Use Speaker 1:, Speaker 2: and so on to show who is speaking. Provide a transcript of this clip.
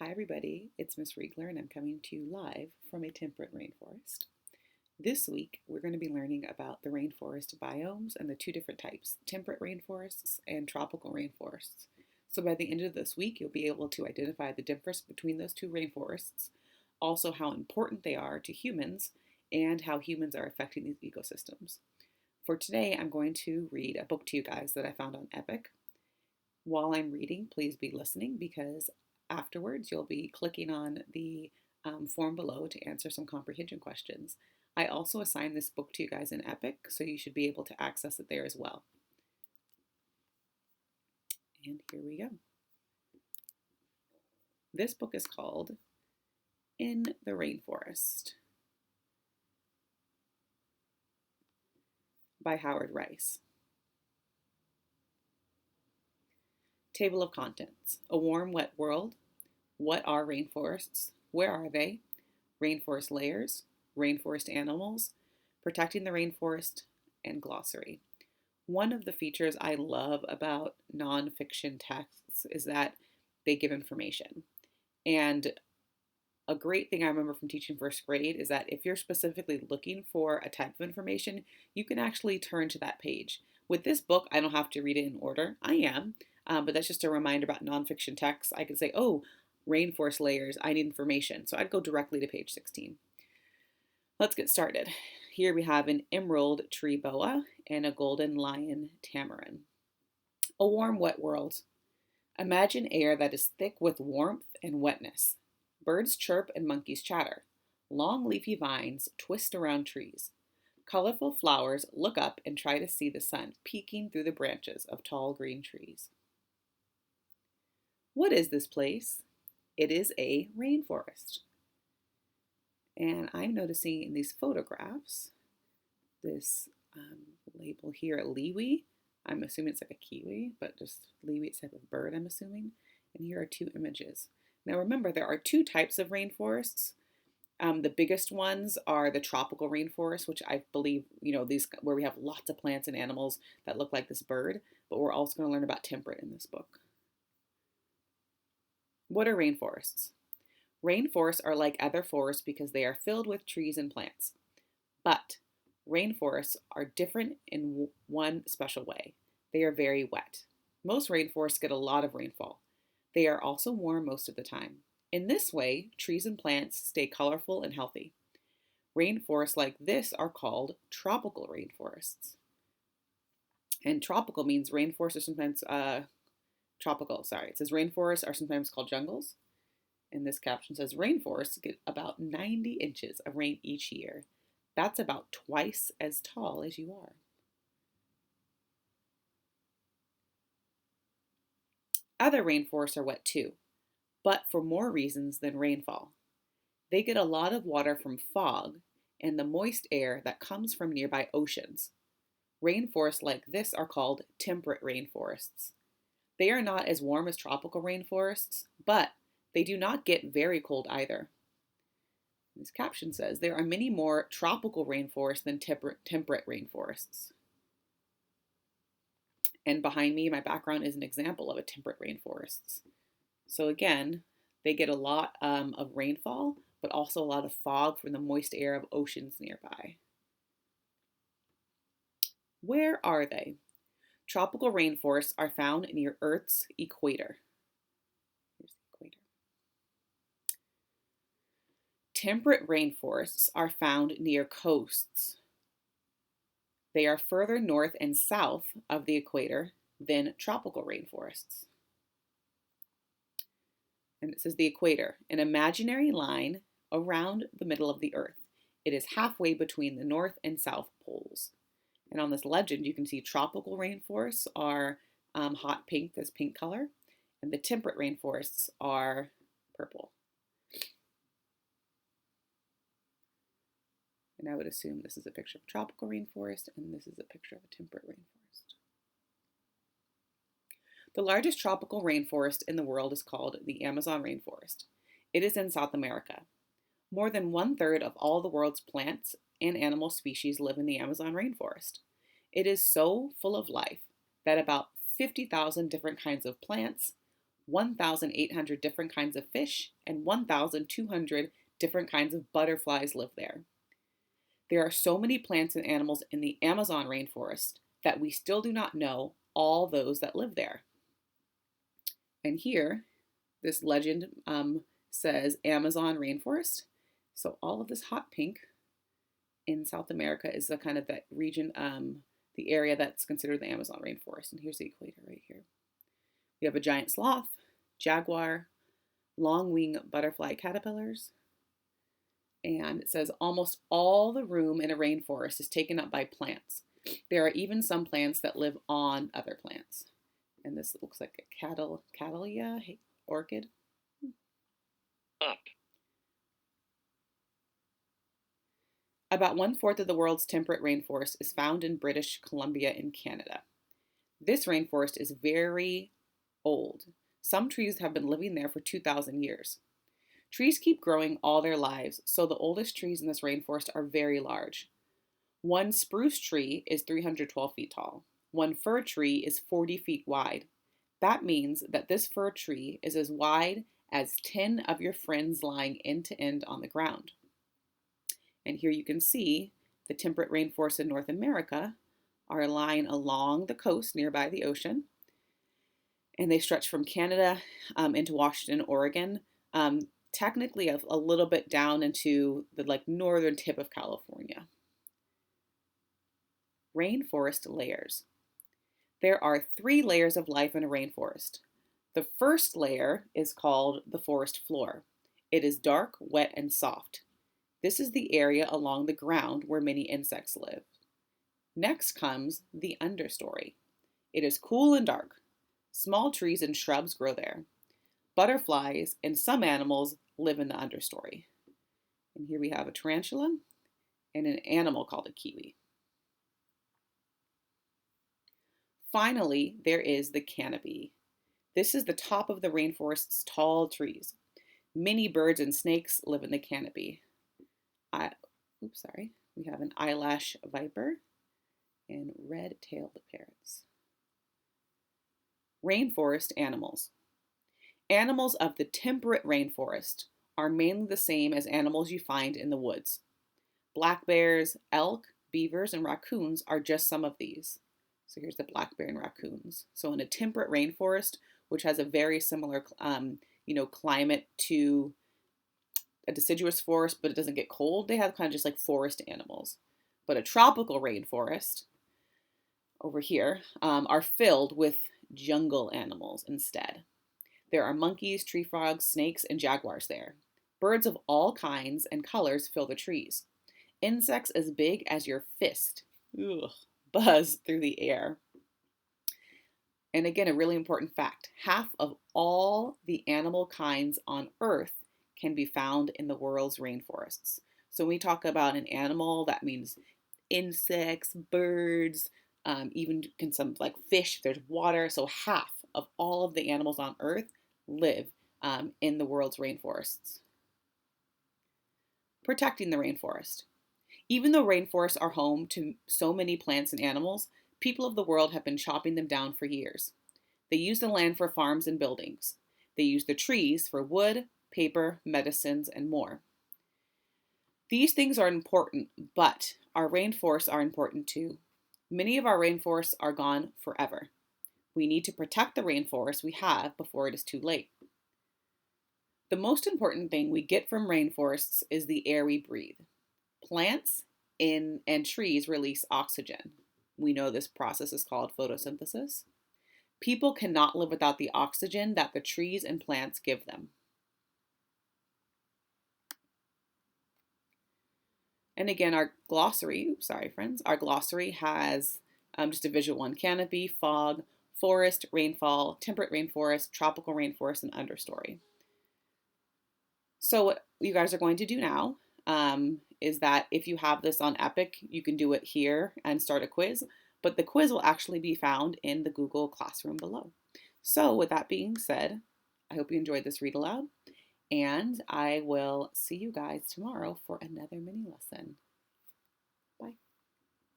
Speaker 1: Hi everybody, it's Miss Riegler and I'm coming to you live from a temperate rainforest. This week we're going to be learning about the rainforest biomes and the two different types, temperate rainforests and tropical rainforests. So by the end of this week you'll be able to identify the difference between those two rainforests, also how important they are to humans, and how humans are affecting these ecosystems. For today I'm going to read a book to you guys that I found on Epic. While I'm reading, please be listening because afterwards you'll be clicking on the form below to answer some comprehension questions. I also assigned this book to you guys in Epic, so you should be able to access it there as well. And here we go. This book is called In the Rainforest by Howard Rice. Table of contents. A warm, wet world. What are rainforests? Where are they? Rainforest layers. Rainforest animals. Protecting the rainforest. And glossary. One of the features I love about nonfiction texts is that they give information. And a great thing I remember from teaching first grade is that if you're specifically looking for a type of information, you can actually turn to that page. With this book, I don't have to read it in order. I am, but that's just a reminder about nonfiction texts. I could say, oh, rainforest layers, I need information. So I'd go directly to page 16. Let's get started. Here we have an emerald tree boa and a golden lion tamarin. A warm, wet world. Imagine air that is thick with warmth and wetness. Birds chirp and monkeys chatter. Long leafy vines twist around trees. Colorful flowers look up and try to see the sun peeking through the branches of tall green trees. What is this place? It is a rainforest. And I'm noticing in these photographs, this label here at Liwi, I'm assuming it's like a kiwi, but just Liwi, it's a type of bird, I'm assuming. And here are two images. Now remember, there are two types of rainforests. The biggest ones are the tropical rainforest, which I believe, these where we have lots of plants and animals that look like this bird, but we're also going to learn about temperate in this book. What are rainforests? Rainforests are like other forests because they are filled with trees and plants. But rainforests are different in one special way. They are very wet. Most rainforests get a lot of rainfall. They are also warm most of the time. In this way, trees and plants stay colorful and healthy. Rainforests like this are called tropical rainforests. And tropical means rainforests are sometimes it says rainforests are sometimes called jungles. And this caption says rainforests get about 90 inches of rain each year. That's about twice as tall as you are. Other rainforests are wet too, but for more reasons than rainfall. They get a lot of water from fog and the moist air that comes from nearby oceans. Rainforests like this are called temperate rainforests. They are not as warm as tropical rainforests, but they do not get very cold either. This caption says there are many more tropical rainforests than temperate rainforests. And behind me, my background is an example of a temperate rainforest. So again, they get a lot of rainfall, but also a lot of fog from the moist air of oceans nearby. Where are they? Tropical rainforests are found near Earth's equator. Here's the equator. Temperate rainforests are found near coasts. They are further north and south of the equator than tropical rainforests. And it says the equator, an imaginary line around the middle of the earth. It is halfway between the north and south poles. And on this legend, you can see tropical rainforests are hot pink, this pink color, and the temperate rainforests are purple. And I would assume this is a picture of a tropical rainforest, and this is a picture of a temperate rainforest. The largest tropical rainforest in the world is called the Amazon rainforest. It is in South America. More than 1/3 of all the world's plants and animal species live in the Amazon rainforest. It is so full of life that about 50,000 different kinds of plants, 1,800 different kinds of fish, and 1,200 different kinds of butterflies live there. There are so many plants and animals in the Amazon rainforest that we still do not know all those that live there. And here, this legend says Amazon rainforest. So all of this hot pink in South America is the kind of that region, the area that's considered the Amazon rainforest. And here's the equator right here. We have a giant sloth, jaguar, long-wing butterfly caterpillars, and it says almost all the room in a rainforest is taken up by plants. There are even some plants that live on other plants. And this looks like a Catalia orchid.
Speaker 2: Up.
Speaker 1: About 1/4 of the world's temperate rainforest is found in British Columbia in Canada. This rainforest is very old. Some trees have been living there for 2,000 years. Trees keep growing all their lives, so the oldest trees in this rainforest are very large. One spruce tree is 312 feet tall. One fir tree is 40 feet wide. That means that this fir tree is as wide as 10 of your friends lying end to end on the ground. And here you can see the temperate rainforests in North America are lying along the coast nearby the ocean. And they stretch from Canada into Washington, Oregon, technically a little bit down into the northern tip of California. Rainforest layers. There are 3 layers of life in a rainforest. The first layer is called the forest floor. It is dark, wet, and soft. This is the area along the ground where many insects live. Next comes the understory. It is cool and dark. Small trees and shrubs grow there. Butterflies and some animals live in the understory. And here we have a tarantula and an animal called a kiwi. Finally, there is the canopy. This is the top of the rainforest's tall trees. Many birds and snakes live in the canopy. We have an eyelash viper and red-tailed parrots. Rainforest animals. Animals of the temperate rainforest are mainly the same as animals you find in the woods. Black bears, elk, beavers, and raccoons are just some of these. So here's the black bear and raccoons. So in a temperate rainforest, which has a very similar climate to a deciduous forest, but it doesn't get cold, they have kind of just like forest animals. But a tropical rainforest over here are filled with jungle animals instead. There are monkeys, tree frogs, snakes, and jaguars there. Birds of all kinds and colors fill the trees. Insects as big as your fist buzz through the air. And again, a really important fact, half of all the animal kinds on Earth can be found in the world's rainforests. So when we talk about an animal, that means insects, birds, even some like fish, there's water. So half of all of the animals on Earth live in the world's rainforests. Protecting the rainforest. Even though rainforests are home to so many plants and animals, people of the world have been chopping them down for years. They use the land for farms and buildings. They use the trees for wood, paper, medicines, and more. These things are important, but our rainforests are important too. Many of our rainforests are gone forever. We need to protect the rainforests we have before it is too late. The most important thing we get from rainforests is the air we breathe. Plants and trees release oxygen. We know this process is called photosynthesis. People cannot live without the oxygen that the trees and plants give them. And again, our glossary has just a visual one: canopy, fog, forest, rainfall, temperate rainforest, tropical rainforest, and understory. So what you guys are going to do now is that if you have this on Epic, you can do it here and start a quiz, but the quiz will actually be found in the Google Classroom below. So with that being said, I hope you enjoyed this read aloud, and I will see you guys tomorrow for another mini lesson.